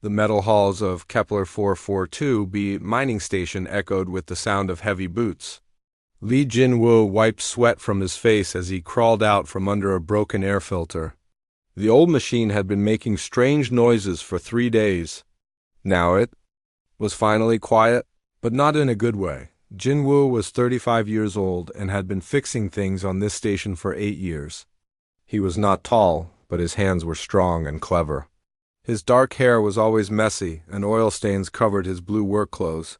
The metal halls of Kepler 442b mining station echoed with the sound of heavy boots. Li Jinwu wiped sweat from his face as he crawled out from under a broken air filter. The old machine had been making strange noises for 3 days. Now it was finally quiet, but not in a good way. Jinwu was 35 years old and had been fixing things on this station for 8 years. He was not tall, but his hands were strong and clever. His dark hair was always messy, and oil stains covered his blue work clothes.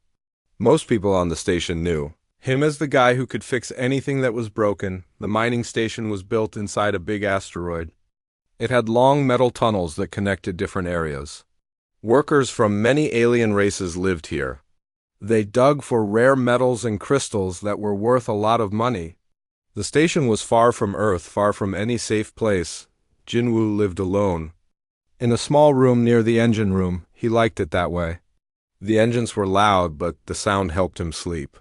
Most people on the station knew him as the guy who could fix anything that was broken. The mining station was built inside a big asteroid. It had long metal tunnels that connected different areas. Workers from many alien races lived here. They dug for rare metals and crystals that were worth a lot of money. The station was far from Earth, far from any safe place. Jinwu lived alone. In a small room near the engine room, he liked it that way. The engines were loud, but the sound helped him sleep.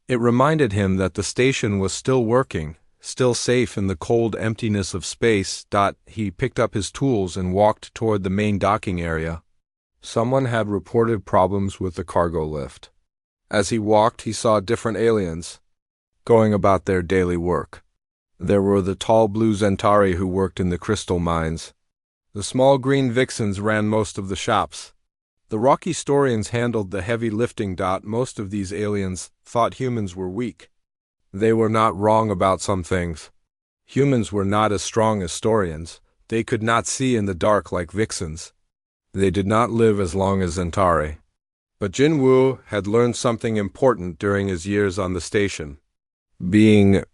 It reminded him that the station was still working, still safe in the cold emptiness of space. He picked up his tools and walked toward the main docking area. Someone had reported problems with the cargo lift. As he walked, he saw different aliens going about their daily work. There were the tall blue Zentari who worked in the crystal mines. The small green vixens ran most of the shops. The rocky Storians handled the heavy lifting. Most of these aliens thought humans were weak. They were not wrong about some things. Humans were not as strong as Storians. They could not see in the dark like vixens. They did not live as long as Zentari. But Jinwu had learned something important during his years on the station. Being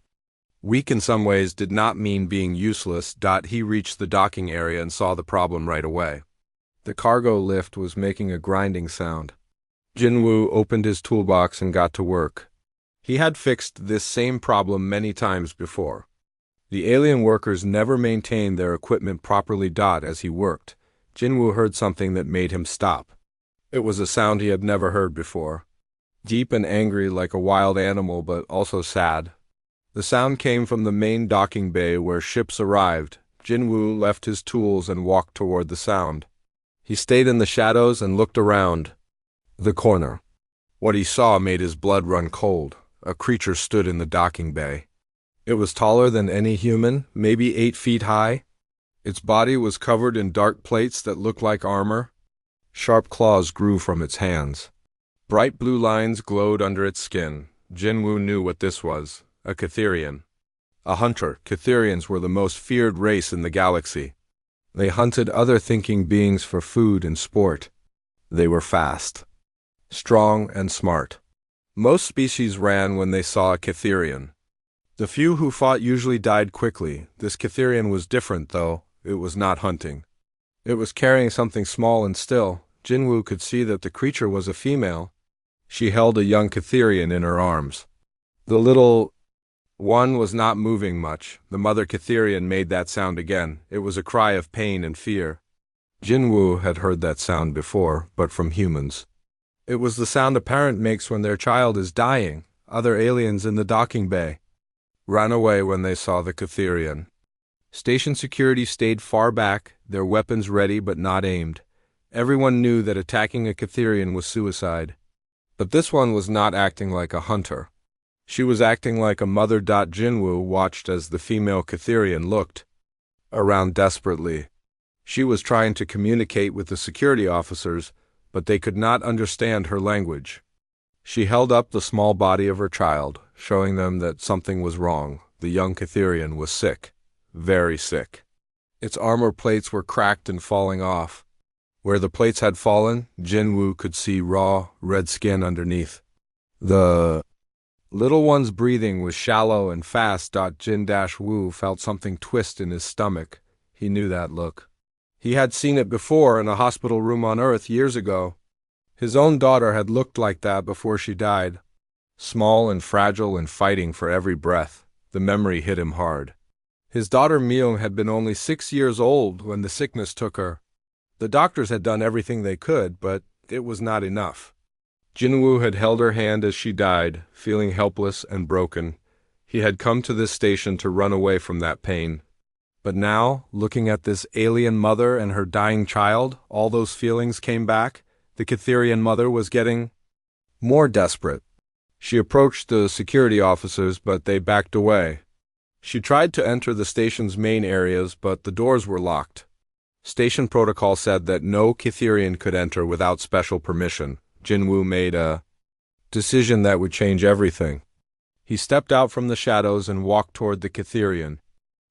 weak in some ways did not mean being useless. He reached the docking area and saw the problem right away. The cargo lift was making a grinding sound. Jinwu opened his toolbox and got to work. He had fixed this same problem many times before. The alien workers never maintained their equipment properly. As he worked, Jinwu heard something that made him stop. It was a sound he had never heard before. Deep and angry like a wild animal, but also sad. The sound came from the main docking bay where ships arrived. Jinwu left his tools and walked toward the sound. He stayed in the shadows and looked around the corner. What he saw made his blood run cold. A creature stood in the docking bay. It was taller than any human, maybe 8 feet high. Its body was covered in dark plates that looked like armor. Sharp claws grew from its hands. Bright blue lines glowed under its skin. Jinwu knew what this was. A Catherian. A hunter. Catherians were the most feared race in the galaxy. They hunted other thinking beings for food and sport. They were fast, strong, and smart. Most species ran when they saw a Catherian. The few who fought usually died quickly. This Catherian was different, though. It was not hunting. It was carrying something small and still. Jinwu could see that the creature was a female. She held a young Catherian in her arms. The little one was not moving much. The mother Catherian made that sound again. It was a cry of pain and fear. Jinwu had heard that sound before, but from humans. It was the sound a parent makes when their child is dying. Other aliens in the docking bay ran away when they saw the Catherian. Station security stayed far back, their weapons ready but not aimed. Everyone knew that attacking a Catherian was suicide. But this one was not acting like a hunter. She was acting like a mother. Jinwu watched as the female Catherian looked around desperately. She was trying to communicate with the security officers, but they could not understand her language. She held up the small body of her child, showing them that something was wrong. The young Catherian was sick, very sick. Its armor plates were cracked and falling off. Where the plates had fallen, Jinwu could see raw, red skin underneath. The little one's breathing was shallow and fast. Jin-Wu felt something twist in his stomach. He knew that look. He had seen it before in a hospital room on Earth years ago. His own daughter had looked like that before she died. Small and fragile and fighting for every breath. The memory hit him hard. His daughter Myung had been only 6 years old when the sickness took her. The doctors had done everything they could, but it was not enough. Jinwu had held her hand as she died, feeling helpless and broken. He had come to this station to run away from that pain. But now, looking at this alien mother and her dying child, all those feelings came back. The Catherian mother was getting more desperate. She approached the security officers, but they backed away. She tried to enter the station's main areas, but the doors were locked. Station protocol said that no Catherian could enter without special permission. Jinwoo made a decision that would change everything. He stepped out from the shadows and walked toward the Catherian.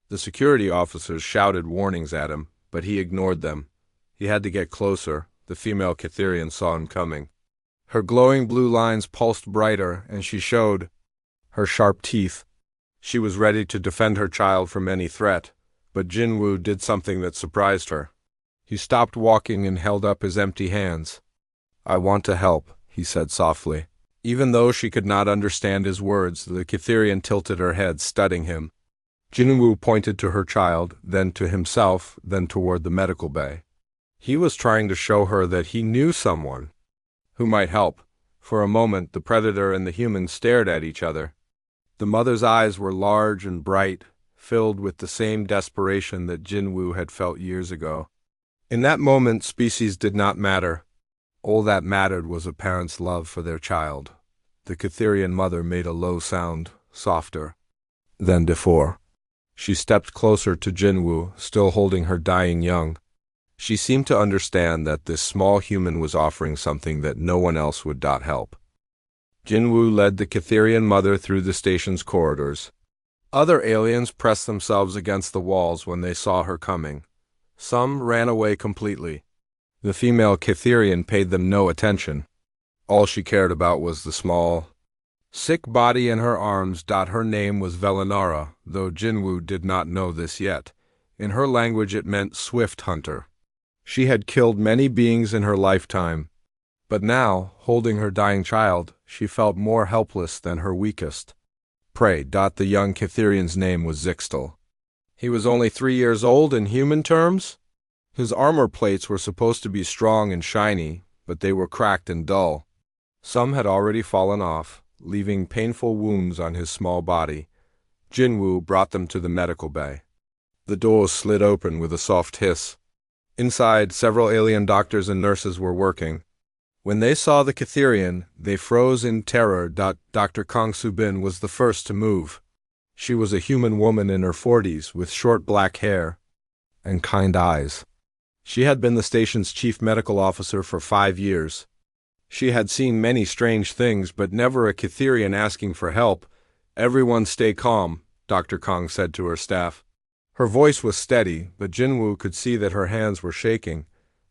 The security officers shouted warnings at him, but he ignored them. He had to get closer. The female Catherian saw him coming. Her glowing blue lines pulsed brighter, and she showed her sharp teeth. She was ready to defend her child from any threat, but Jinwoo did something that surprised her. He stopped walking and held up his empty hands. "I want to help," he said softly. Even though she could not understand his words, the Catherian tilted her head, studying him. Jinwoo pointed to her child, then to himself, then toward the medical bay. He was trying to show her that he knew someone who might help. For a moment, the predator and the human stared at each other. The mother's eyes were large and bright, filled with the same desperation that Jinwoo had felt years ago. In that moment, species did not matter. All that mattered was a parent's love for their child. The Catherian mother made a low sound, softer than before. She stepped closer to Jinwoo, still holding her dying young. She seemed to understand that this small human was offering something that no one else would not help. Jinwoo led the Catherian mother through the station's corridors. Other aliens pressed themselves against the walls when they saw her coming. Some ran away completely. The female Catherian paid them no attention. All she cared about was the small, sick body in her arms. Her name was Velinara, though Jinwoo did not know this yet. In her language it meant swift hunter. She had killed many beings in her lifetime, but now, holding her dying child, she felt more helpless than her weakest. Prey. The young Catherian's name was Zixtal. He was only 3 years old in human terms. His armor plates were supposed to be strong and shiny, but they were cracked and dull. Some had already fallen off, leaving painful wounds on his small body. Jinwoo brought them to the medical bay. The doors slid open with a soft hiss. Inside, several alien doctors and nurses were working. When they saw the Catherian, they froze in terror. Dr. Kang Subin was the first to move. She was a human woman in her 40s with short black hair and kind eyes. She had been the station's chief medical officer for 5 years. She had seen many strange things, but never a Catherian asking for help. "Everyone stay calm," Dr. Kang said to her staff. Her voice was steady, but Jinwoo could see that her hands were shaking.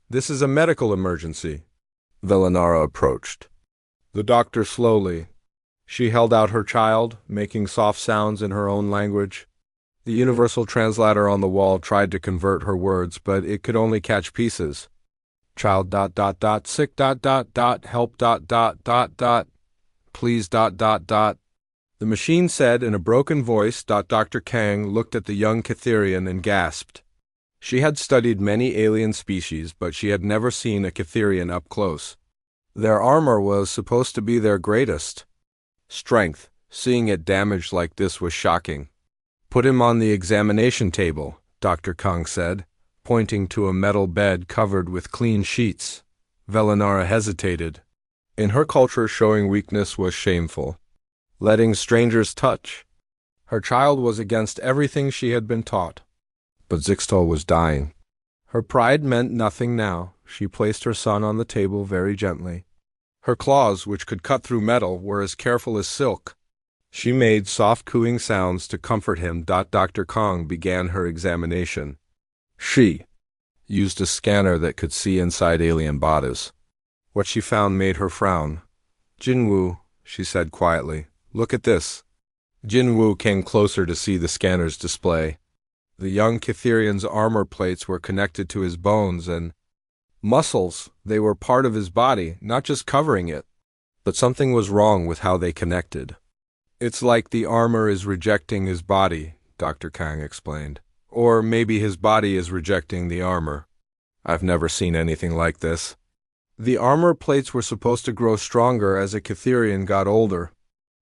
"This is a medical emergency." Velinara approached the doctor slowly. She held out her child, making soft sounds in her own language. The universal translator on the wall tried to convert her words, but it could only catch pieces. "Child sick help please The machine said in a broken voice. Dr. Kang looked at the young Catherian and gasped. She had studied many alien species, but she had never seen a Catherian up close. Their armor was supposed to be their greatest strength. Seeing it damaged like this was shocking. "Put him on the examination table," Dr. Kang said, pointing to a metal bed covered with clean sheets. Velinara hesitated. In her culture, showing weakness was shameful. Letting strangers touch her child was against everything she had been taught. But Zixtal was dying. Her pride meant nothing now. She placed her son on the table very gently. Her claws, which could cut through metal, were as careful as silk. She made soft cooing sounds to comfort him. Dr. Kang began her examination. She used a scanner that could see inside alien bodies. What she found made her frown. "Jinwoo," she said quietly, "look at this." Jinwoo came closer to see the scanner's display. The young Catherian's armor plates were connected to his bones and muscles. They were part of his body, not just covering it. But something was wrong with how they connected. "It's like the armor is rejecting his body," Dr. Kang explained. "Or maybe his body is rejecting the armor. I've never seen anything like this." The armor plates were supposed to grow stronger as a Catherian got older,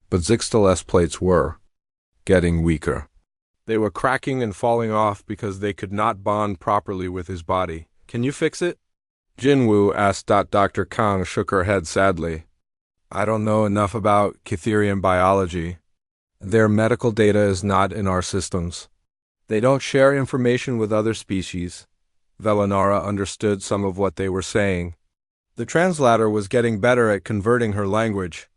but Zixtal's plates were getting weaker. They were cracking and falling off because they could not bond properly with his body. Can you fix it? Jinwoo asked. Dr. Kang shook her head sadly. I don't know enough about Cytherian biology. Their medical data is not in our systems. They don't share information with other species. Velanara understood some of what they were saying. The translator was getting better at converting her language.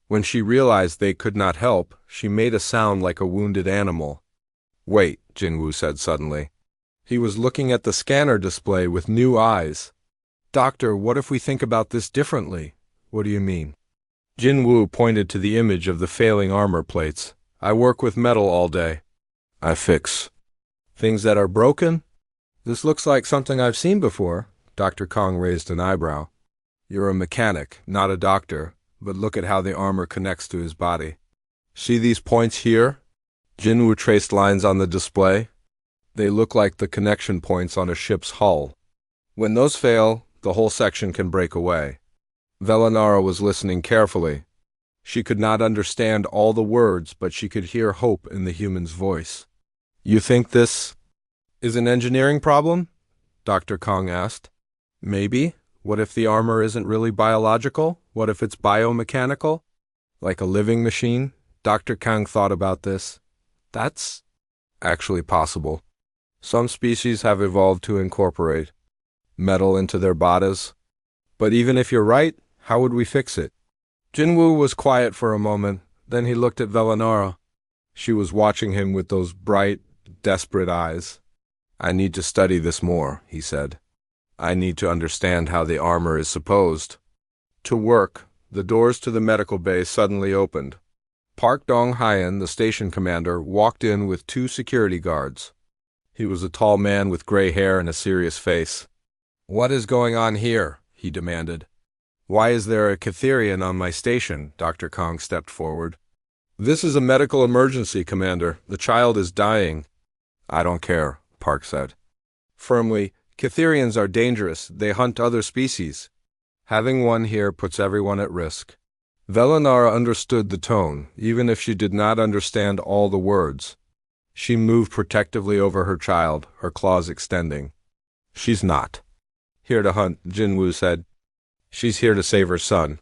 When she realized they could not help, she made a sound like a wounded animal. Wait, Jinwoo said suddenly. He was looking at the scanner display with new eyes. Doctor, what if we think about this differently? What do you mean? Jinwoo pointed to the image of the failing armor plates. I work with metal all day. I fix things that are broken? This looks like something I've seen before. Dr. Kong raised an eyebrow. You're a mechanic, not a doctor, but look at how the armor connects to his body. See these points here? Jinwoo traced lines on the display. They look like the connection points on a ship's hull. When those fail, the whole section can break away. Velanara was listening carefully. She could not understand all the words, but she could hear hope in the human's voice. You think this is an engineering problem? Dr. Kong asked. Maybe. What if the armor isn't really biological? What if it's biomechanical? Like a living machine? Dr. Kang thought about this. That's actually possible. Some species have evolved to incorporate metal into their bodies. But even if you're right, how would we fix it? Jinwoo was quiet for a moment, then he looked at Velanara. She was watching him with those bright, desperate eyes. I need to study this more, he said. I need to understand how the armor is supposed to work. The doors to the medical bay suddenly opened. Park Dong-hyeon, the station commander, walked in with 2 security guards. He was a tall man with gray hair and a serious face. What is going on here? He demanded. Why is there a Cytherian on my station? Dr. Kong stepped forward. This is a medical emergency, Commander. The child is dying. I don't care, Park said. Firmly, Cytherians are dangerous. They hunt other species. Having one here puts everyone at risk. Velanara understood the tone, even if she did not understand all the words. She moved protectively over her child, her claws extending. She's not here to hunt, Jinwoo said. She's here to save her son.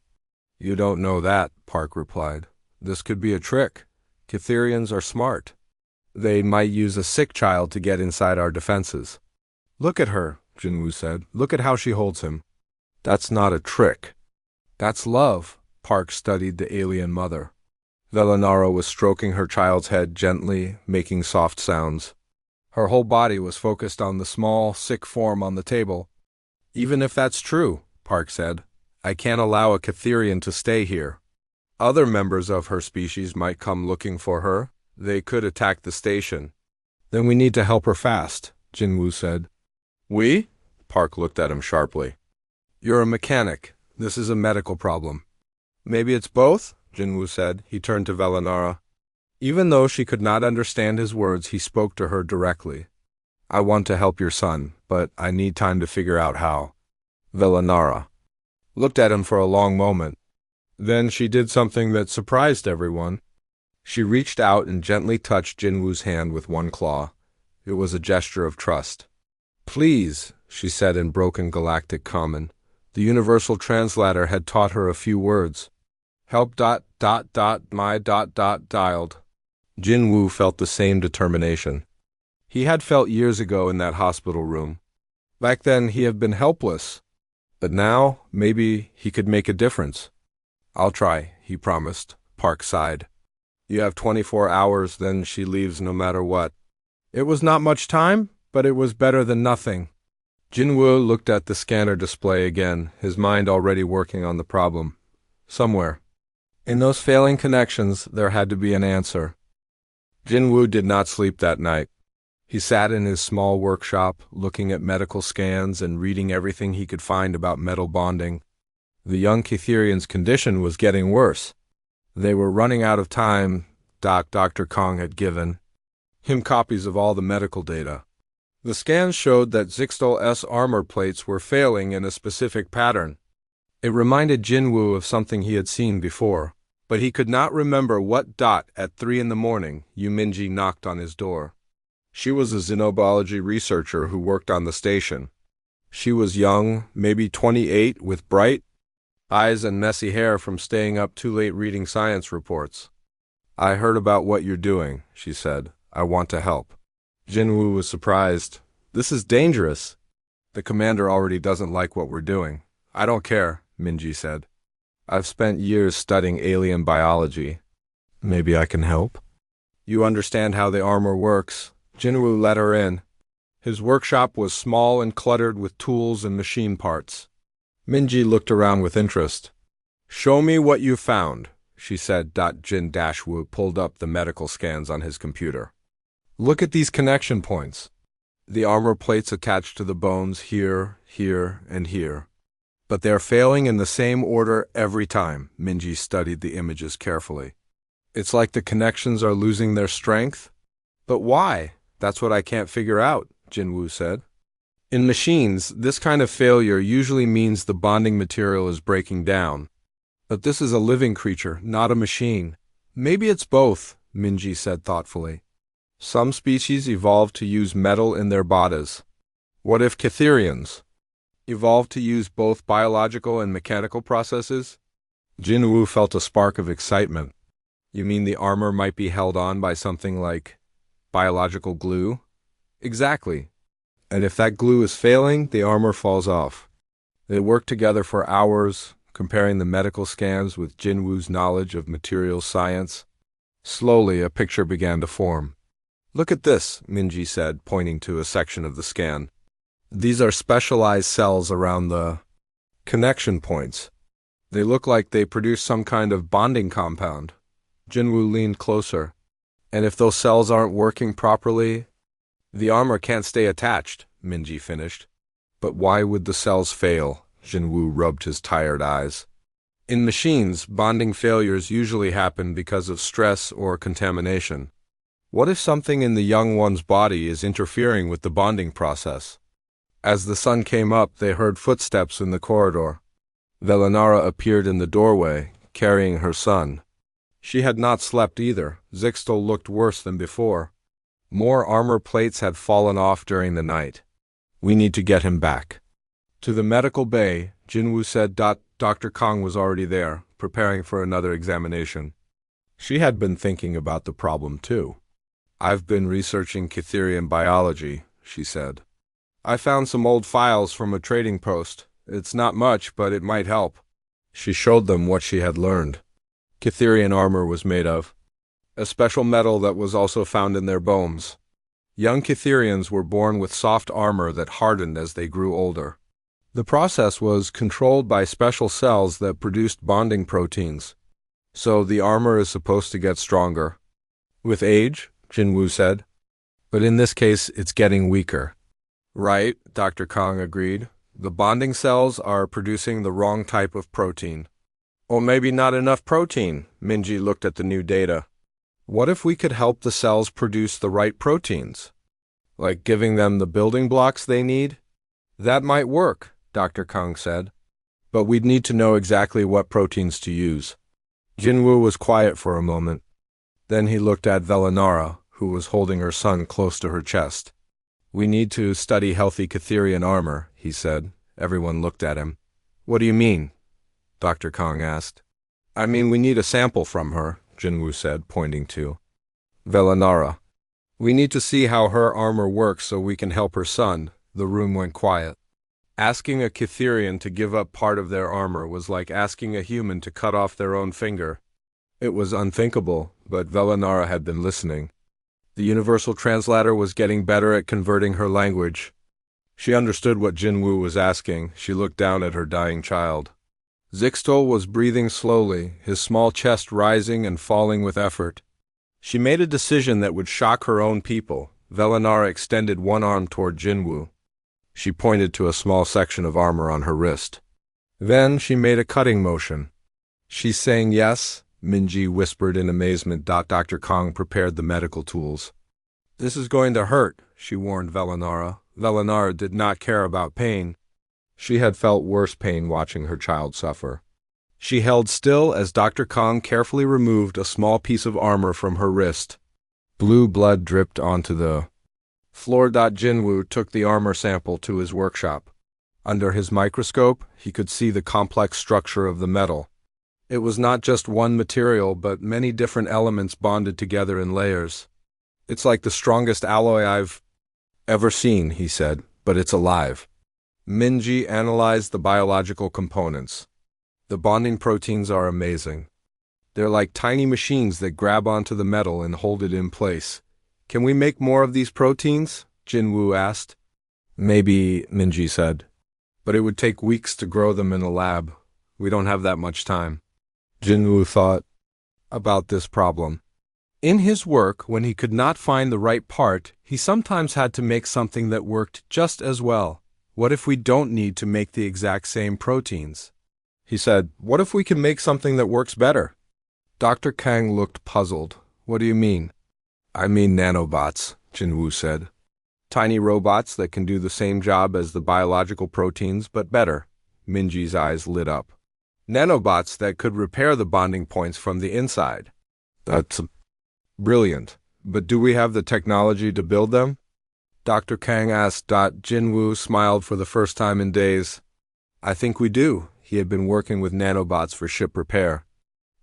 You don't know that, Park replied. This could be a trick. Cytherians are smart. They might use a sick child to get inside our defenses. Look at her, Jinwoo said. Look at how she holds him. That's not a trick. That's love. Park studied the alien mother. Velanara was stroking her child's head gently, making soft sounds. Her whole body was focused on the small, sick form on the table. Even if that's true, Park said, I can't allow a Cytherian to stay here. Other members of her species might come looking for her. They could attack the station. Then we need to help her fast, Jinwoo said. We? Park looked at him sharply. You're a mechanic. This is a medical problem. Maybe it's both, Jinwoo said. He turned to Velanara. Even though she could not understand his words, he spoke to her directly. I want to help your son, but I need time to figure out how. Velanara looked at him for a long moment. Then she did something that surprised everyone. She reached out and gently touched Jinwoo's hand with one claw. It was a gesture of trust. Please, she said in broken galactic common. The universal translator had taught her a few words. Help ... my ... dialed. Jinwoo felt the same determination. He had felt years ago in that hospital room. Back then he had been helpless. But now, maybe he could make a difference. I'll try, he promised. Park sighed. You have 24 hours, then she leaves no matter what. It was not much time, but it was better than nothing. Jinwoo looked at the scanner display again, his mind already working on the problem. Somewhere in those failing connections, there had to be an answer. Jinwoo did not sleep that night. He sat in his small workshop, looking at medical scans and reading everything he could find about metal bonding. The young Cytherian's condition was getting worse. They were running out of time. Dr. Kong had given him copies of all the medical data. The scans showed that Zixtal-S armor plates were failing in a specific pattern. It reminded Jinwoo of something he had seen before. But he could not remember what dot at 3 in the morning Yuminji knocked on his door. She was a xenobiology researcher who worked on the station. She was young, maybe 28, with bright eyes and messy hair from staying up too late reading science reports. "I heard about what you're doing," she said. "I want to help." Jinwoo was surprised. "This is dangerous. The commander already doesn't like what we're doing." "I don't care," Minji said. "I've spent years studying alien biology. Maybe I can help." "You understand how the armor works." Jinwoo let her in. His workshop was small and cluttered with tools and machine parts. Minji looked around with interest. "Show me what you found," she said. Jin-Woo pulled up the medical scans on his computer. "Look at these connection points. The armor plates attached to the bones here, here, and here. But they're failing in the same order every time." Minji studied the images carefully. "It's like the connections are losing their strength." "But why? That's what I can't figure out," Jinwoo said. "In machines, this kind of failure usually means the bonding material is breaking down. But this is a living creature, not a machine." "Maybe it's both," Minji said thoughtfully. "Some species evolved to use metal in their bodies. What if Catherians evolved to use both biological and mechanical processes?" Jinwoo felt a spark of excitement. "You mean the armor might be held on by something like biological glue?" "Exactly. And if that glue is failing, the armor falls off." They worked together for hours, comparing the medical scans with Jinwoo's knowledge of materials science. Slowly, a picture began to form. "Look at this," Minji said, pointing to a section of the scan. "These are specialized cells around the connection points. They look like they produce some kind of bonding compound." Jinwoo leaned closer. "And if those cells aren't working properly, the armor can't stay attached," Minji finished. "But why would the cells fail?" Jinwoo rubbed his tired eyes. "In machines, bonding failures usually happen because of stress or contamination. What if something in the young one's body is interfering with the bonding process?" As the sun came up, they heard footsteps in the corridor. Velanara appeared in the doorway, carrying her son. She had not slept either. Zixtal looked worse than before. More armor plates had fallen off during the night. "We need to get him back." To the medical bay, Jinwoo said Dr. Kong was already there, preparing for another examination. She had been thinking about the problem too. "I've been researching Catherian biology," she said. "I found some old files from a trading post. It's not much, but it might help." She showed them what she had learned. Catherian armor was made of a special metal that was also found in their bones. Young Catherians were born with soft armor that hardened as they grew older. The process was controlled by special cells that produced bonding proteins. So the armor is supposed to get stronger with age, Jinwoo said. "But in this case, it's getting weaker." "Right," Dr. Kong agreed. "The bonding cells are producing the wrong type of protein." "Or maybe not enough protein," Minji looked at the new data. "What if we could help the cells produce the right proteins? Like giving them the building blocks they need?" "That might work," Dr. Kong said. "But we'd need to know exactly what proteins to use." Jinwoo was quiet for a moment. Then he looked at Velanara, who was holding her son close to her chest. "We need to study healthy Catherian armor," he said. Everyone looked at him. "What do you mean?" Dr. Kong asked. "I mean, we need a sample from her," Jinwoo said, pointing to Velanara. "We need to see how her armor works so we can help her son." The room went quiet. Asking a Catherian to give up part of their armor was like asking a human to cut off their own finger. It was unthinkable, but Velanara had been listening. The universal translator was getting better at converting her language. She understood what Jinwoo was asking. She looked down at her dying child. Zixtal was breathing slowly, his small chest rising and falling with effort. She made a decision that would shock her own people. Velanara extended one arm toward Jinwoo. She pointed to a small section of armor on her wrist. Then she made a cutting motion. "She's saying yes?" Minji whispered in amazement. Dr. Kong prepared the medical tools. "This is going to hurt," she warned Velanara. Velanara did not care about pain. She had felt worse pain watching her child suffer. She held still as Dr. Kong carefully removed a small piece of armor from her wrist. Blue blood dripped onto the floor. Jinwoo took the armor sample to his workshop. Under his microscope, he could see the complex structure of the metal. It was not just one material, but many different elements bonded together in layers. It's like the strongest alloy I've ever seen, he said, but it's alive. Minji analyzed the biological components. The bonding proteins are amazing. They're like tiny machines that grab onto the metal and hold it in place. Can we make more of these proteins? Jinwoo asked. Maybe, Minji said. But it would take weeks to grow them in a lab. We don't have that much time. Jinwoo thought about this problem. In his work, when he could not find the right part, he sometimes had to make something that worked just as well. What if we don't need to make the exact same proteins? He said, what if we can make something that works better? Dr. Kang looked puzzled. What do you mean? I mean nanobots, Jinwoo said. Tiny robots that can do the same job as the biological proteins, but better. Minji's eyes lit up. Nanobots that could repair the bonding points from the inside. That's brilliant. But do we have the technology to build them? Dr. Kang asked. Jinwoo smiled for the first time in days. I think we do. He had been working with nanobots for ship repair.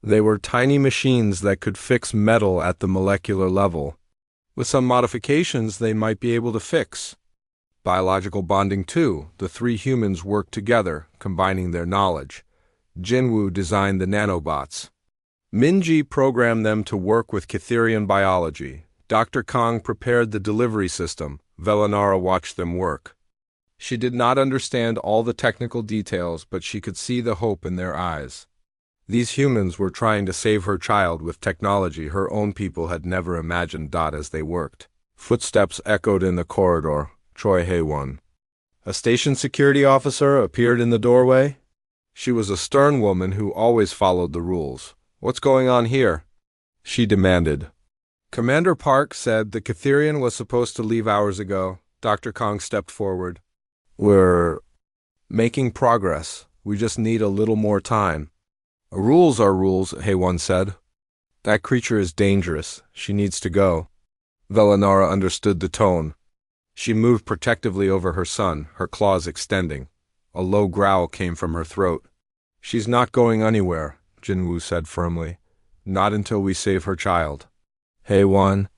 They were tiny machines that could fix metal at the molecular level. With some modifications, they might be able to fix biological bonding too. The three humans worked together, combining their knowledge. Jinwoo designed the nanobots. Minji programmed them to work with Catherian biology. Dr. Kong prepared the delivery system. Velanara watched them work. She did not understand all the technical details, but she could see the hope in their eyes. These humans were trying to save her child with technology her own people had never imagined. As they worked, footsteps echoed in the corridor. Choi Hae-won, a station security officer, appeared in the doorway. She was a stern woman who always followed the rules. What's going on here? She demanded. Commander Park said the Catherian was supposed to leave hours ago. Dr. Kong stepped forward. We're making progress. We just need a little more time. Rules are rules, Hae-won said. That creature is dangerous. She needs to go. Velanara understood the tone. She moved protectively over her son, her claws extending. A low growl came from her throat. She's not going anywhere, Jinwoo said firmly. Not until we save her child. Hae-won,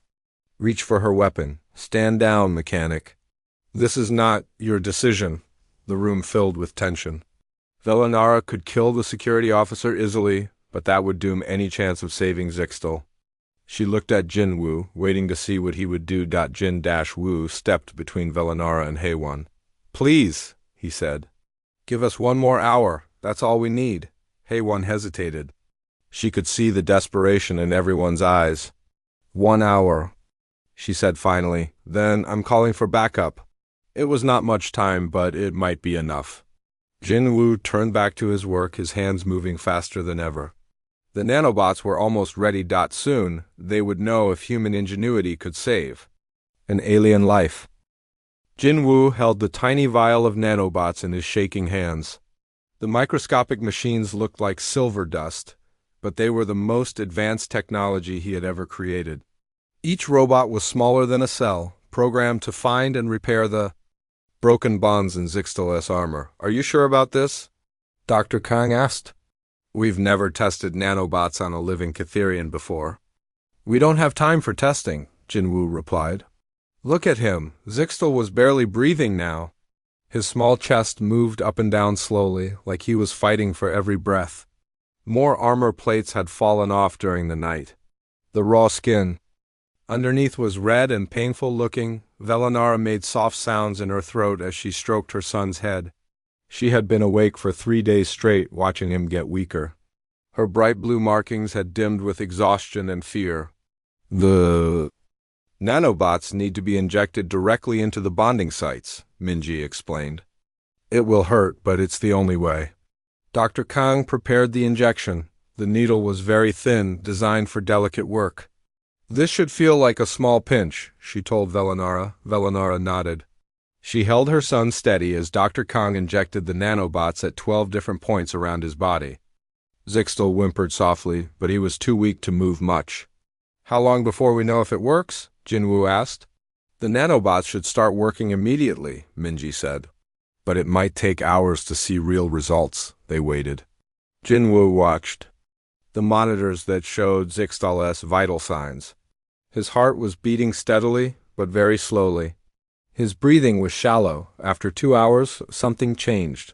reach for her weapon. Stand down, mechanic. This is not your decision. The room filled with tension. Velanara could kill the security officer easily, but that would doom any chance of saving Zixtal. She looked at Jinwoo, waiting to see what he would do. Jin-Woo stepped between Velanara and Hae-won. Please, he said. Give us 1 more hour. That's all we need. Hae-won hesitated. She could see the desperation in everyone's eyes. 1 hour, she said finally. Then I'm calling for backup. It was not much time, but it might be enough. Jinwoo turned back to his work, his hands moving faster than ever. The nanobots were almost ready. Soon, they would know if human ingenuity could save an alien life. Jinwoo held the tiny vial of nanobots in his shaking hands. The microscopic machines looked like silver dust, but they were the most advanced technology he had ever created. Each robot was smaller than a cell, programmed to find and repair the broken bonds in Zixtal's armor. Are you sure about this? Dr. Kang asked. We've never tested nanobots on a living Catherian before. We don't have time for testing, Jinwoo replied. Look at him. Zixtal was barely breathing now. His small chest moved up and down slowly, like he was fighting for every breath. More armor plates had fallen off during the night. The raw skin underneath was red and painful looking. Velanara made soft sounds in her throat as she stroked her son's head. She had been awake for 3 days straight, watching him get weaker. Her bright blue markings had dimmed with exhaustion and fear. The nanobots need to be injected directly into the bonding sites, Minji explained. It will hurt, but it's the only way. Dr. Kang prepared the injection. The needle was very thin, designed for delicate work. This should feel like a small pinch, she told Velanara. Velanara nodded. She held her son steady as Dr. Kang injected the nanobots at 12 different points around his body. Zixtal whimpered softly, but he was too weak to move much. How long before we know if it works? Jinwoo asked. The nanobots should start working immediately, Minji said. But it might take hours to see real results. They waited. Jinwoo watched the monitors that showed Zixtal's vital signs. His heart was beating steadily, but very slowly. His breathing was shallow. After 2 hours, something changed.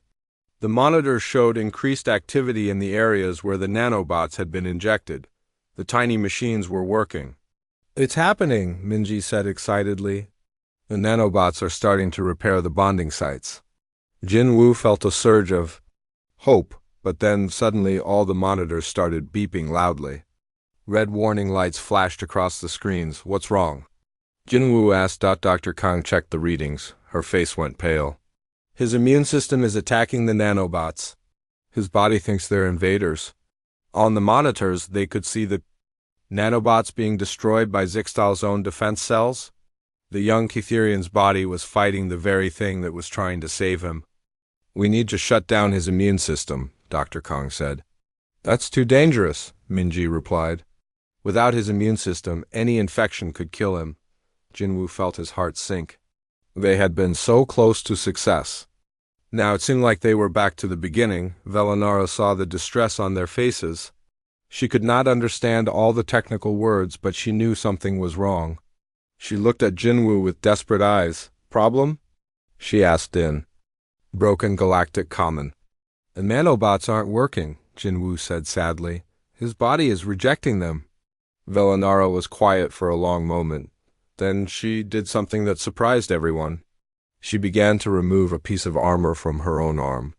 The monitors showed increased activity in the areas where the nanobots had been injected. The tiny machines were working. It's happening, Minji said excitedly. The nanobots are starting to repair the bonding sites. Jinwoo felt a surge of hope, but then suddenly all the monitors started beeping loudly. Red warning lights flashed across the screens. What's wrong? Jinwoo asked. Dr. Kang checked the readings. Her face went pale. His immune system is attacking the nanobots. His body thinks they're invaders. On the monitors, they could see the nanobots being destroyed by Zixtal's own defense cells. The young Kitherian's body was fighting the very thing that was trying to save him. We need to shut down his immune system, Dr. Kang said. That's too dangerous, Minji replied. Without his immune system, any infection could kill him. Jinwoo felt his heart sink. They had been so close to success. Now it seemed like they were back to the beginning. Velinara saw the distress on their faces. She could not understand all the technical words, but she knew something was wrong. She looked at Jinwoo with desperate eyes. Problem? She asked in broken galactic common. The nanobots aren't working, Jinwoo said sadly. His body is rejecting them. Velinara was quiet for a long moment. Then she did something that surprised everyone. She began to remove a piece of armor from her own arm.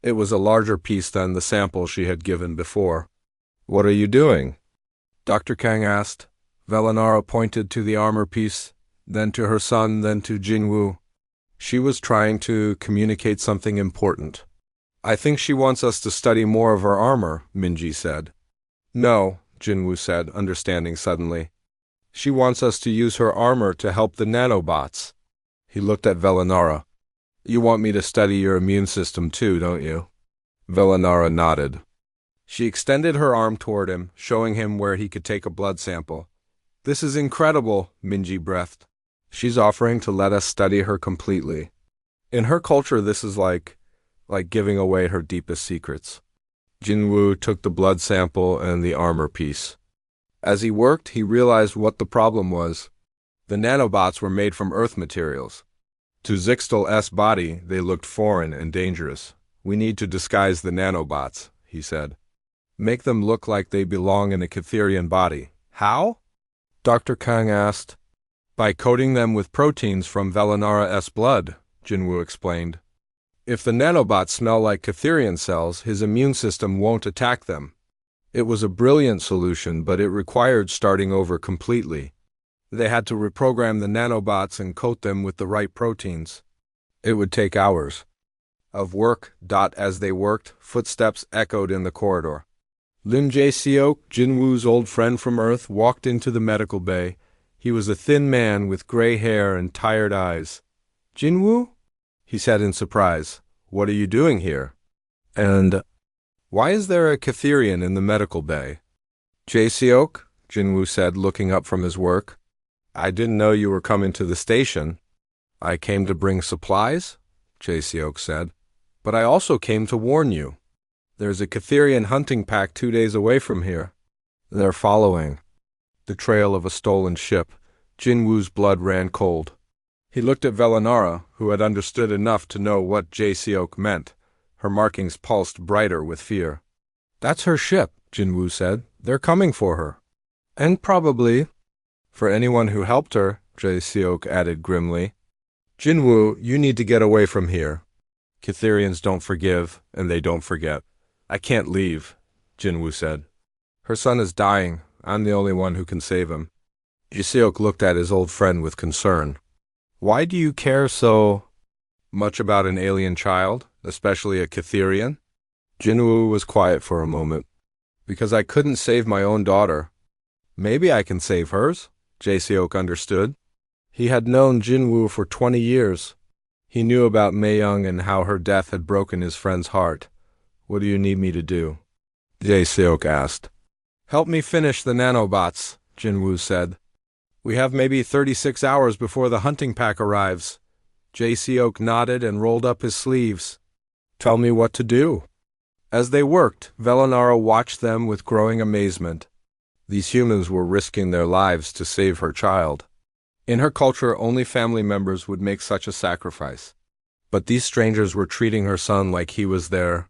It was a larger piece than the sample she had given before. What are you doing? Dr. Kang asked. Velinara pointed to the armor piece, then to her son, then to Jinwoo. She was trying to communicate something important. I think she wants us to study more of her armor, Minji said. No, Jinwoo said, understanding suddenly. She wants us to use her armor to help the nanobots. He looked at Velinara. You want me to study your immune system too, don't you? Velinara nodded. She extended her arm toward him, showing him where he could take a blood sample. This is incredible, Minji breathed. She's offering to let us study her completely. In her culture, this is like giving away her deepest secrets. Jinwoo took the blood sample and the armor piece. As he worked, he realized what the problem was. The nanobots were made from Earth materials. To Zixtal's body, they looked foreign and dangerous. We need to disguise the nanobots, he said. Make them look like they belong in a Kitherian body. How? Dr. Kang asked. By coating them with proteins from Velinara's blood, Jinwoo explained. If the nanobots smell like Kitherian cells, his immune system won't attack them. It was a brilliant solution, but it required starting over completely. They had to reprogram the nanobots and coat them with the right proteins. It would take hours of work. As they worked, footsteps echoed in the corridor. Lim Jae-seok, Jinwoo's old friend from Earth, walked into the medical bay. He was a thin man with gray hair and tired eyes. Jinwoo? He said in surprise. What are you doing here? And why is there a Kitherian in the medical bay? Jae-seok, Jinwoo said, looking up from his work. I didn't know you were coming to the station. I came to bring supplies, Jae-seok said. But I also came to warn you. There's a Kitherian hunting pack 2 days away from here. They're following the trail of a stolen ship. Jinwoo's blood ran cold. He looked at Velinara, who had understood enough to know what Jae-seok meant. Her markings pulsed brighter with fear. That's her ship, Jinwoo said. They're coming for her. And probably for anyone who helped her, Jae-seok added grimly. Jinwoo, you need to get away from here. Kitherians don't forgive, and they don't forget. I can't leave, Jinwoo said. Her son is dying. I'm the only one who can save him. Jae-seok looked at his old friend with concern. Why do you care so much about an alien child, especially a Kitherian? Jinwoo was quiet for a moment. Because I couldn't save my own daughter. Maybe I can save hers, Jae-seok understood. He had known Jinwoo for 20 years. He knew about Mei-young and how her death had broken his friend's heart. What do you need me to do? Jae-seok asked. Help me finish the nanobots, Jinwoo said. We have maybe 36 hours before the hunting pack arrives. Jae-seok nodded and rolled up his sleeves. Tell me what to do. As they worked, Velinara watched them with growing amazement. These humans were risking their lives to save her child. In her culture, only family members would make such a sacrifice. But these strangers were treating her son like he was their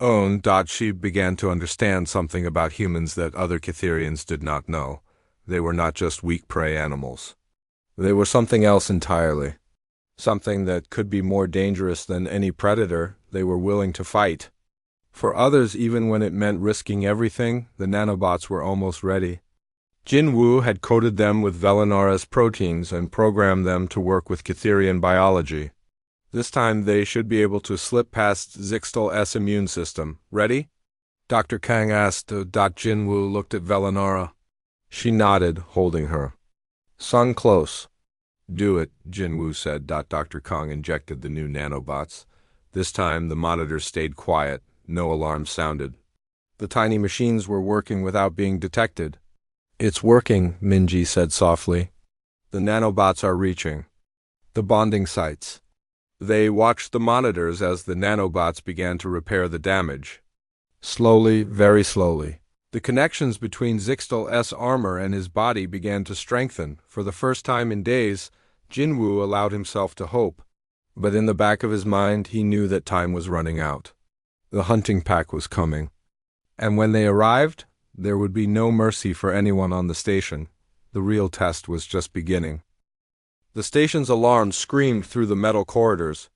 own. She began to understand something about humans that other Kitherians did not know. They were not just weak prey animals. They were something else entirely. Something that could be more dangerous than any predator they were willing to fight. For others, even when it meant risking everything, the nanobots were almost ready. Jinwoo had coated them with Velinara's proteins and programmed them to work with Kitherian biology. This time they should be able to slip past Zixtal's immune system. Ready? Dr. Kang asked. Jinwoo looked at Velinara. She nodded, holding her. Son close. Do it, Jinwoo said. Dr. Kang injected the new nanobots. This time the monitors stayed quiet. No alarm sounded. The tiny machines were working without being detected. It's working, Minji said softly. The nanobots are reaching the bonding sites. They watched the monitors as the nanobots began to repair the damage. Slowly, very slowly, the connections between Zixtal's armor and his body began to strengthen. For the first time in days, Jinwoo allowed himself to hope. But in the back of his mind, he knew that time was running out. The hunting pack was coming. And when they arrived, there would be no mercy for anyone on the station. The real test was just beginning. The station's alarm screamed through the metal corridors.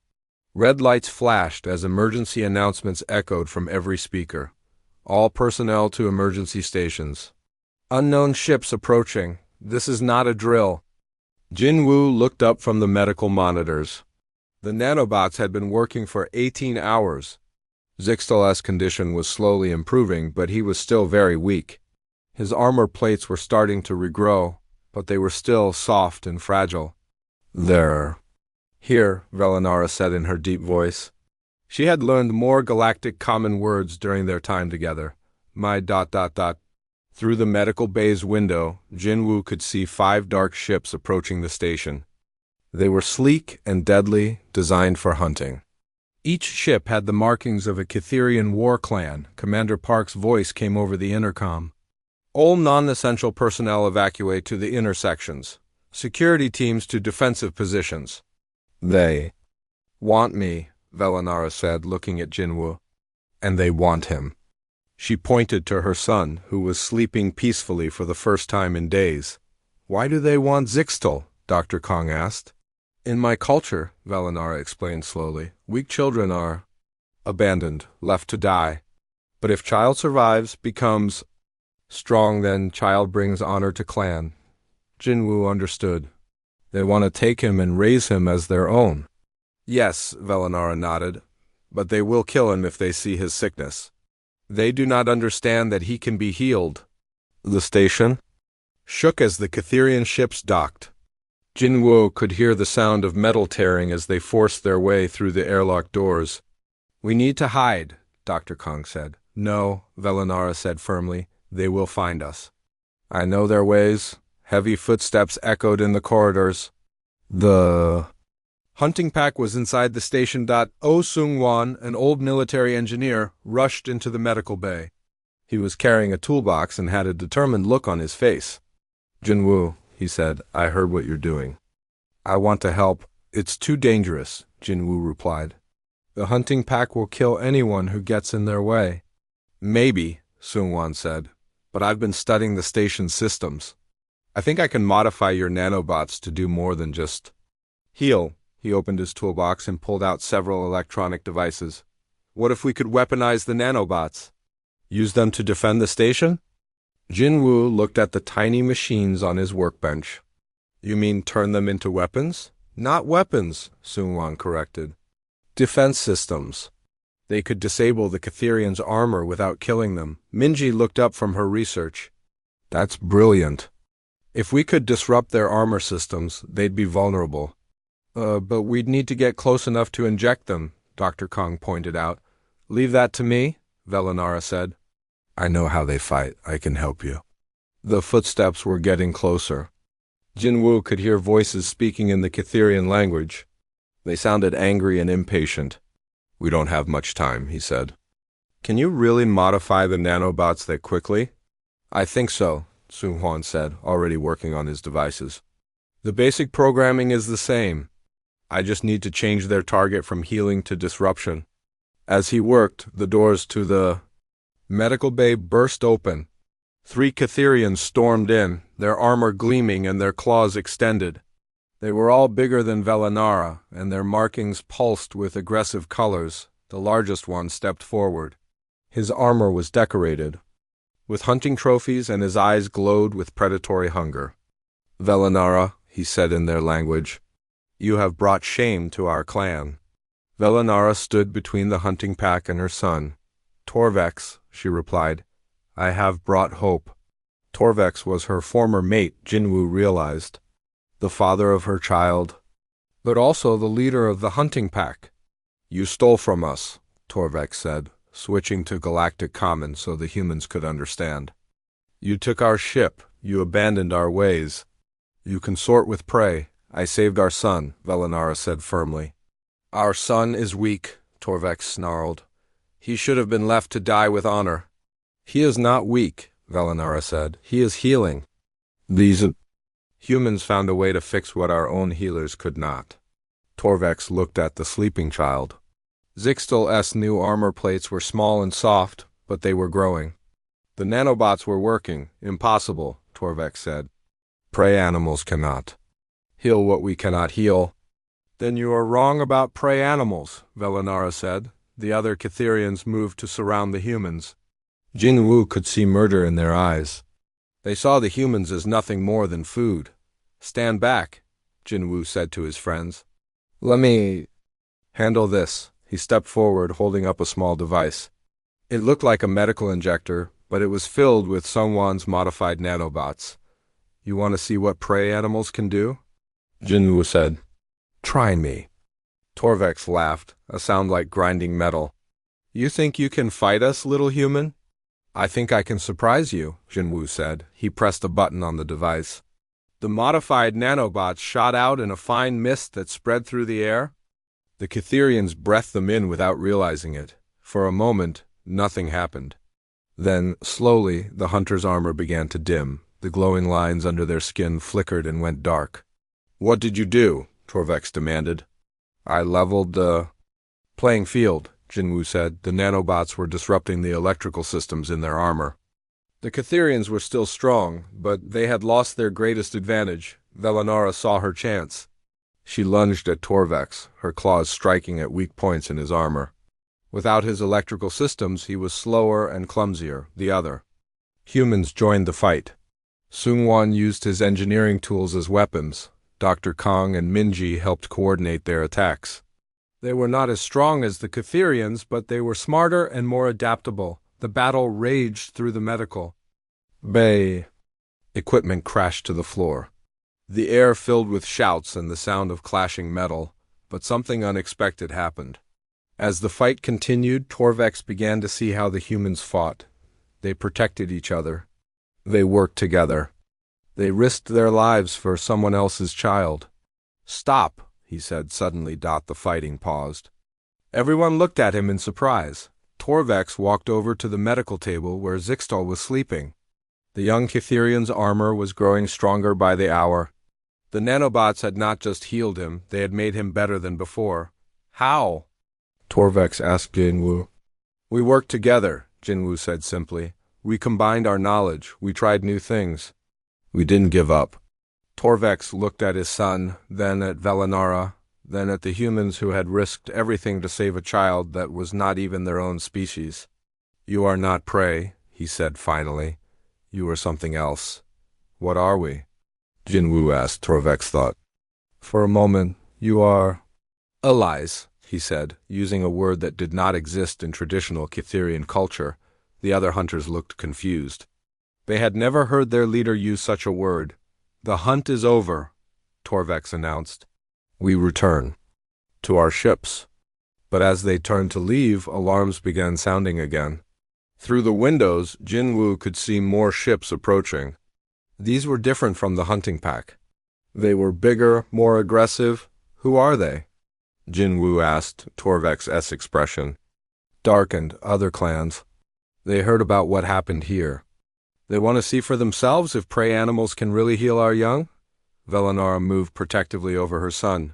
Red lights flashed as emergency announcements echoed from every speaker. All personnel to emergency stations. Unknown ships approaching. This is not a drill. Jinwoo looked up from the medical monitors. The nanobots had been working for 18 hours. Zixtal's condition was slowly improving, but he was still very weak. His armor plates were starting to regrow, but they were still soft and fragile. Here, Velinara said in her deep voice. She had learned more galactic common words during their time together. Through the medical bay's window, Jinwoo could see 5 dark ships approaching the station. They were sleek and deadly, designed for hunting. Each ship had the markings of a Kitherian war clan. Commander Park's voice came over the intercom. All non-essential personnel evacuate to the intersections. Security teams to defensive positions. They want me, Velinara said, looking at Jinwoo. And they want him. She pointed to her son, who was sleeping peacefully for the first time in days. Why do they want Zixtal? Dr. Kang asked. In my culture, Velinara explained slowly, weak children are abandoned, left to die. But if child survives, becomes strong, then child brings honor to clan. Jinwoo understood. They want to take him and raise him as their own. Yes, Velinara nodded, but they will kill him if they see his sickness. They do not understand that he can be healed. The station shook as the Kitherian ships docked. Jinwoo could hear the sound of metal tearing as they forced their way through the airlock doors. We need to hide, Dr. Kang said. No, Velinara said firmly. They will find us. I know their ways. Heavy footsteps echoed in the corridors. The hunting pack was inside the station. Oh Seung-won, an old military engineer, rushed into the medical bay. He was carrying a toolbox and had a determined look on his face. Jinwoo, he said, I heard what you're doing. I want to help. It's too dangerous, Jinwoo replied. The hunting pack will kill anyone who gets in their way. Maybe, Seung-won said, but I've been studying the station's systems. I think I can modify your nanobots to do more than just heal. He opened his toolbox and pulled out several electronic devices. What if we could weaponize the nanobots? Use them to defend the station? Jinwoo looked at the tiny machines on his workbench. You mean turn them into weapons? Not weapons, Seung-won corrected. Defense systems. They could disable the Kitherians' armor without killing them. Minji looked up from her research. That's brilliant. If we could disrupt their armor systems, they'd be vulnerable. But we'd need to get close enough to inject them, Dr. Kang pointed out. Leave that to me, Velinara said. I know how they fight. I can help you. The footsteps were getting closer. Jinwoo could hear voices speaking in the Kitherian language. They sounded angry and impatient. We don't have much time, he said. Can you really modify the nanobots that quickly? I think so, Sung-hwan said, already working on his devices. The basic programming is the same. I just need to change their target from healing to disruption. As he worked, the doors to the medical bay burst open. 3 Kitherians stormed in, their armor gleaming and their claws extended. They were all bigger than Velanara, and their markings pulsed with aggressive colors. The largest one stepped forward. His armor was decorated with hunting trophies, and his eyes glowed with predatory hunger. Velanara, he said in their language, you have brought shame to our clan. Velanara stood between the hunting pack and her son. Torvex, she replied, I have brought hope. Torvex was her former mate, Jinwoo realized, the father of her child, but also the leader of the hunting pack. You stole from us, Torvex said, switching to galactic common so the humans could understand. You took our ship, you abandoned our ways. You consort with prey. I saved our son, Velanara said firmly. Our son is weak, Torvex snarled. He should have been left to die with honor. He is not weak, Velanara said. He is healing. These humans found a way to fix what our own healers could not. Torvex looked at the sleeping child. Zixtal's new armor plates were small and soft, but they were growing. The nanobots were working. Impossible, Torvex said. Prey animals cannot heal what we cannot heal. Then you are wrong about prey animals, Velanara said. The other Kitherians moved to surround the humans. Jinwoo could see murder in their eyes. They saw the humans as nothing more than food. Stand back, Jinwoo said to his friends. Let me handle this. He stepped forward, holding up a small device. It looked like a medical injector, but it was filled with Sungwon's modified nanobots. You want to see what prey animals can do? Jinwoo said. Try me. Torvex laughed, a sound like grinding metal. You think you can fight us, little human? I think I can surprise you, Jinwoo said. He pressed a button on the device. The modified nanobots shot out in a fine mist that spread through the air. The Kitherians breathed them in without realizing it. For a moment, nothing happened. Then, slowly, the hunter's armor began to dim. The glowing lines under their skin flickered and went dark. What did you do? Torvex demanded. I leveled the playing field, Jinwoo said. The nanobots were disrupting the electrical systems in their armor. The Kitherians were still strong, but they had lost their greatest advantage. Velanara saw her chance. She lunged at Torvex, her claws striking at weak points in his armor. Without his electrical systems, he was slower and clumsier, the other. Humans joined the fight. Sungwon used his engineering tools as weapons. Dr. Kong and Minji helped coordinate their attacks. They were not as strong as the Kitherians, but they were smarter and more adaptable. The battle raged through the medical bay. Equipment crashed to the floor. The air filled with shouts and the sound of clashing metal, but something unexpected happened. As the fight continued, Torvex began to see how the humans fought. They protected each other. They worked together. They risked their lives for someone else's child. Stop, he said suddenly. The fighting paused. Everyone looked at him in surprise. Torvex walked over to the medical table where Zixtal was sleeping. The young Kitherian's armor was growing stronger by the hour. The nanobots had not just healed him, they had made him better than before. How? Torvex asked Jinwoo. We worked together, Jinwoo said simply. We combined our knowledge. We tried new things. We didn't give up. Torvex looked at his son, then at Velanara, then at the humans who had risked everything to save a child that was not even their own species. You are not prey, he said finally. You are something else. What are we? Jinwoo asked. Torvex thought. For a moment, you are allies, he said, using a word that did not exist in traditional Kitherian culture. The other hunters looked confused. They had never heard their leader use such a word. The hunt is over, Torvex announced. We return to our ships. But as they turned to leave, alarms began sounding again. Through the windows, Jinwoo could see more ships approaching. These were different from the hunting pack. They were bigger, more aggressive. Who are they? Jinwoo asked, Torvek's expression darkened. Other clans. They heard about what happened here. They want to see for themselves if prey animals can really heal our young? Velanara moved protectively over her son.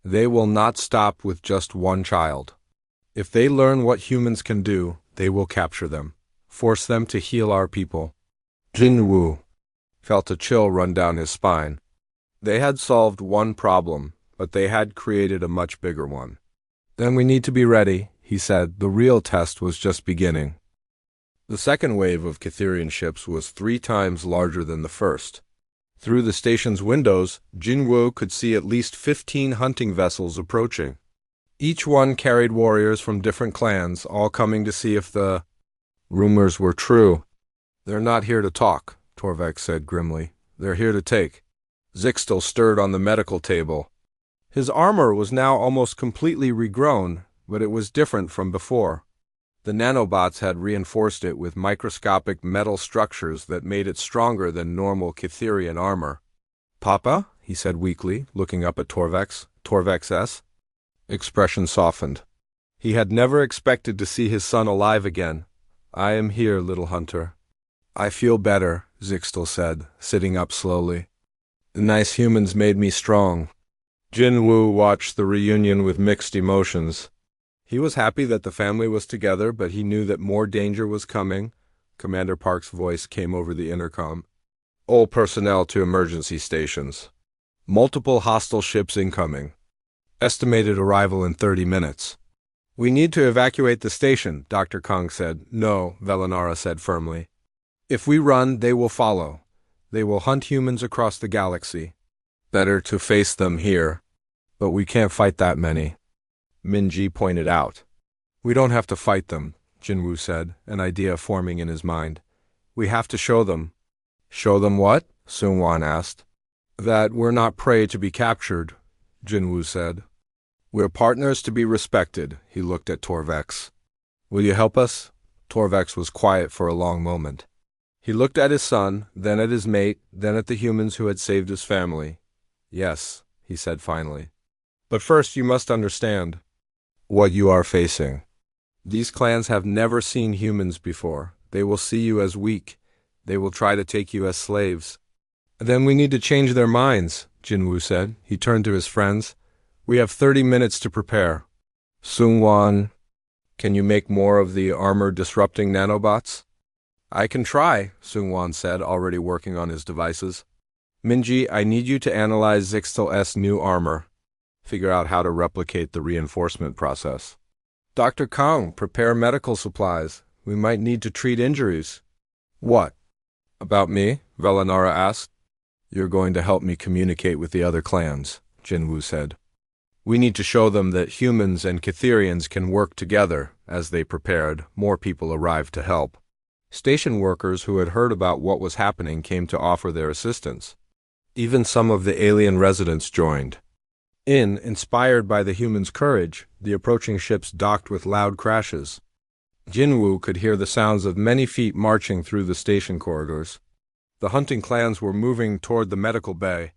They will not stop with just one child. If they learn what humans can do, they will capture them, force them to heal our people. Jinwoo felt a chill run down his spine. They had solved one problem, but they had created a much bigger one. Then we need to be ready, he said. The real test was just beginning. The second wave of Catherian ships was 3 times larger than the first. Through the station's windows, Jinwoo could see at least 15 hunting vessels approaching. Each one carried warriors from different clans, all coming to see if the rumors were true. They're not here to talk, Torvek said grimly. They're here to take. Zixtel stirred on the medical table. His armor was now almost completely regrown, but it was different from before. The nanobots had reinforced it with microscopic metal structures that made it stronger than normal Catherian armor. Papa, he said weakly, looking up at Torvek's expression softened. He had never expected to see his son alive again. I am here, little hunter. I feel better, Zixtel said, sitting up slowly. The nice humans made me strong. Jinwoo watched the reunion with mixed emotions. He was happy that the family was together, but he knew that more danger was coming. Commander Park's voice came over the intercom. All personnel to emergency stations. Multiple hostile ships incoming. Estimated arrival in 30 minutes. We need to evacuate the station, Dr. Kong said. No, Velanara said firmly. If we run, they will follow. They will hunt humans across the galaxy. Better to face them here. But we can't fight that many. Minji pointed out. We don't have to fight them, Jinwoo said, an idea forming in his mind. We have to show them. Show them what? Seungwon asked. That we're not prey to be captured, Jinwoo said. We're partners to be respected, he looked at Torvex. Will you help us? Torvex was quiet for a long moment. He looked at his son, then at his mate, then at the humans who had saved his family. Yes, he said finally. But first you must understand what you are facing. These clans have never seen humans before. They will see you as weak. They will try to take you as slaves. Then we need to change their minds, Jinwoo said. He turned to his friends. We have 30 minutes to prepare. Seungwon, can you make more of the armor-disrupting nanobots? I can try, Seungwon said, already working on his devices. Minji, I need you to analyze Zixtel's new armor. Figure out how to replicate the reinforcement process. Dr. Kong, prepare medical supplies. We might need to treat injuries. What? About me? Velanara asked. You're going to help me communicate with the other clans, Jinwoo said. We need to show them that humans and Catherians can work together. As they prepared, more people arrived to help. Station workers who had heard about what was happening came to offer their assistance. Even some of the alien residents joined. Inspired by the humans' courage, the approaching ships docked with loud crashes. Jinwoo could hear the sounds of many feet marching through the station corridors. The hunting clans were moving toward the medical bay.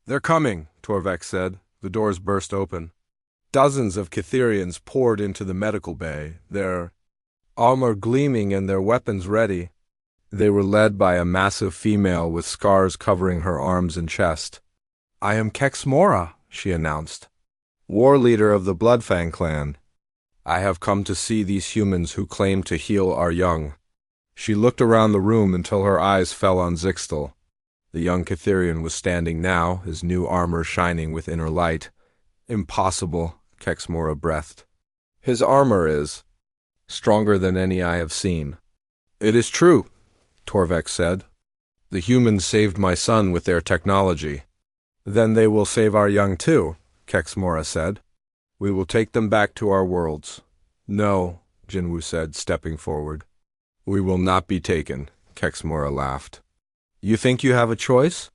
They're coming, Torvek said. The doors burst open. Dozens of Catherians poured into the medical bay, their armor gleaming and their weapons ready. They were led by a massive female with scars covering her arms and chest. I am Kexmora, she announced, war leader of the Bloodfang clan. I have come to see these humans who claim to heal our young. She looked around the room until her eyes fell on Zixtel. The young Catherian was standing now, his new armor shining with inner light. Impossible, Kexmora breathed. His armor is stronger than any I have seen. It is true, Torvek said. The humans saved my son with their technology. Then they will save our young too, Kexmora said. We will take them back to our worlds. No, Jinwoo said, stepping forward. We will not be taken, Kexmora laughed. You think you have a choice?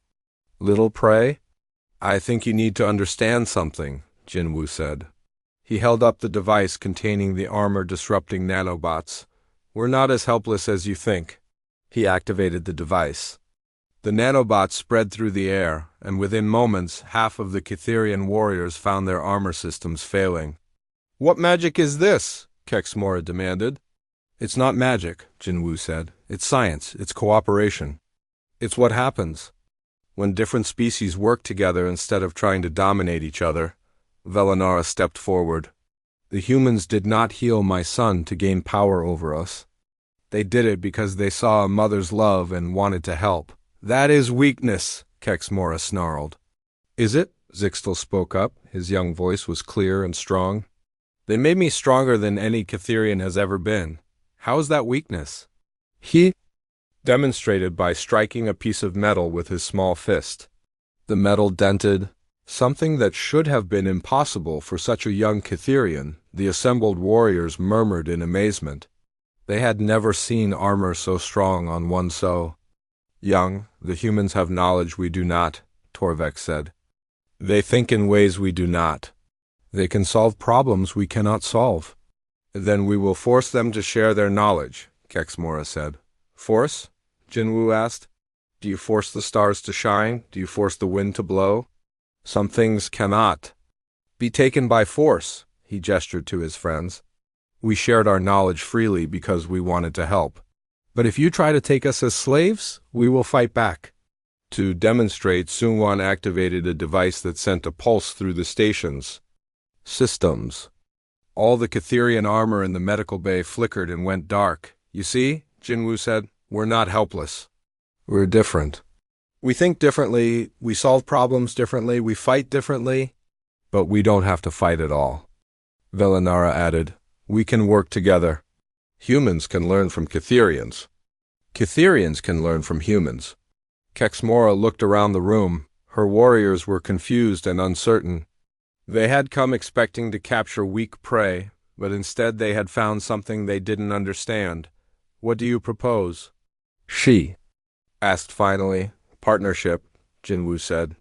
Little prey? I think you need to understand something, Jinwoo said. He held up the device containing the armor-disrupting nanobots. We're not as helpless as you think. He activated the device. The nanobots spread through the air, and within moments, half of the Kitherian warriors found their armor systems failing. "What magic is this?" Kexmora demanded. "It's not magic," Jinwu said. "It's science. It's cooperation. It's what happens when different species work together instead of trying to dominate each other." Velinara stepped forward. "The humans did not heal my son to gain power over us. They did it because they saw a mother's love and wanted to help." "That is weakness," Kexmora snarled. "Is it?" Zixtal spoke up. His young voice was clear and strong. "They made me stronger than any Kitherian has ever been. How is that weakness?" He demonstrated by striking a piece of metal with his small fist. The metal dented, something that should have been impossible for such a young Kitherian. The assembled warriors murmured in amazement. They had never seen armor so strong on one so young. "The humans have knowledge we do not," Torvek said. "They think in ways we do not. They can solve problems we cannot solve." "Then we will force them to share their knowledge," Kexmora said. "Force?" Jinwu asked. "Do you force the stars to shine? Do you force the wind to blow? Some things cannot be taken by force." He gestured to his friends. "We shared our knowledge freely because we wanted to help. But if you try to take us as slaves, we will fight back." To demonstrate, Sungwon activated a device that sent a pulse through the station's systems. All the Kitherian armor in the medical bay flickered and went dark. "You see," Jinwu said, "we're not helpless. We're different. We think differently, we solve problems differently, we fight differently, but we don't have to fight at all." Velinara added, "We can work together. Humans can learn from Kitherians. Kitherians can learn from humans." Kexmora looked around the room. Her warriors were confused and uncertain. They had come expecting to capture weak prey, but instead they had found something they didn't understand. "What do you propose?" She asked finally. "Partnership," Jinwu said.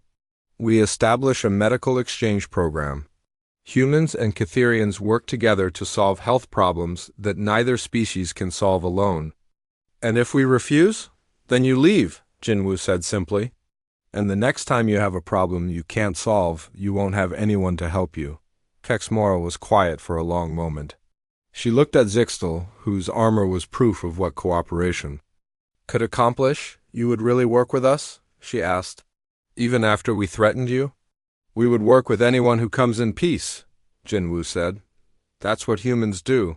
"We establish a medical exchange program. Humans and Kitherians work together to solve health problems that neither species can solve alone." "And if we refuse? Then you leave," Jinwu said simply. "And the next time you have a problem you can't solve, you won't have anyone to help you." Kexmora was quiet for a long moment. She looked at Zixtal, whose armor was proof of what cooperation could accomplish. "You would really work with us?" she asked. "Even after we threatened you?" "We would work with anyone who comes in peace," Jinwu said. "That's what humans do."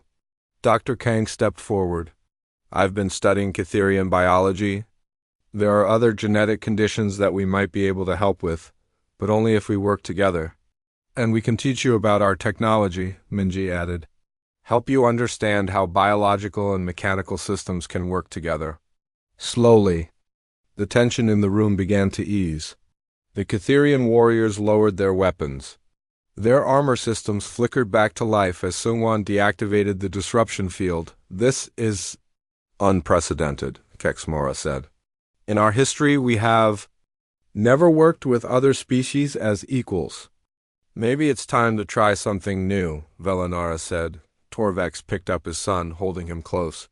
Dr. Kang stepped forward. "I've been studying Kitherian biology. There are other genetic conditions that we might be able to help with, but only if we work together. And we can teach you about our technology," Minji added. "Help you understand how biological and mechanical systems can work together." Slowly, the tension in the room began to ease. The Kitherian warriors lowered their weapons. Their armor systems flickered back to life as Sungwon deactivated the disruption field. "This is unprecedented," Kexmora said. "In our history, we have never worked with other species as equals." "Maybe it's time to try something new," Velinara said. Torvex picked up his son, holding him close.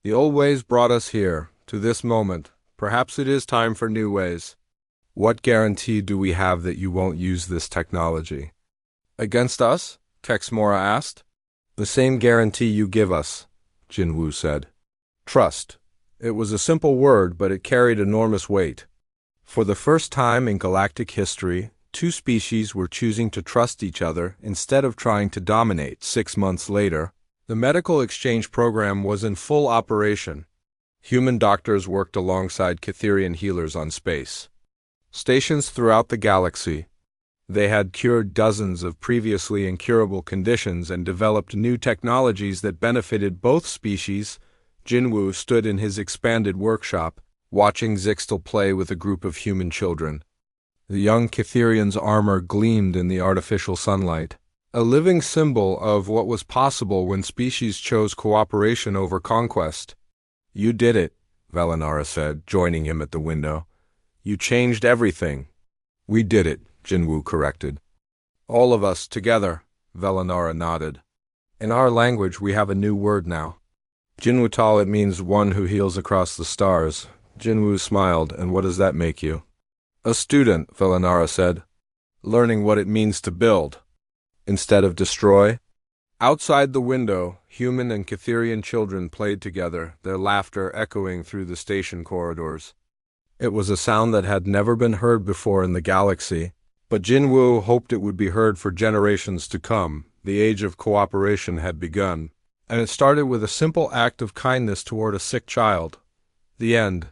"The old ways brought us here, to this moment. Perhaps it is time for new ways." "What guarantee do we have that you won't use this technology?" "Against us?" Kexmora asked. "The same guarantee you give us," Jinwu said. "Trust." It was a simple word, but it carried enormous weight. For the first time in galactic history, two species were choosing to trust each other instead of trying to dominate. 6 months later, the medical exchange program was in full operation. Human doctors worked alongside Kitherian healers on space stations throughout the galaxy. They had cured dozens of previously incurable conditions and developed new technologies that benefited both species. Jinwu stood in his expanded workshop, watching Zixtal play with a group of human children. The young Kitherian's armor gleamed in the artificial sunlight, a living symbol of what was possible when species chose cooperation over conquest. "You did it," Velinara said, joining him at the window. "You changed everything." "We did it," Jinwu corrected. "All of us together," Velinara nodded. "In our language we have a new word now. Jinwu Tal, it means one who heals across the stars. Jinwu smiled, and what does that make you? A student, Velanara said, learning what it means to build, instead of destroy. Outside the window, human and Catherian children played together, their laughter echoing through the station corridors. It was a sound that had never been heard before in the galaxy, but Jinwu hoped it would be heard for generations to come. The age of cooperation had begun, and it started with a simple act of kindness toward a sick child. The end.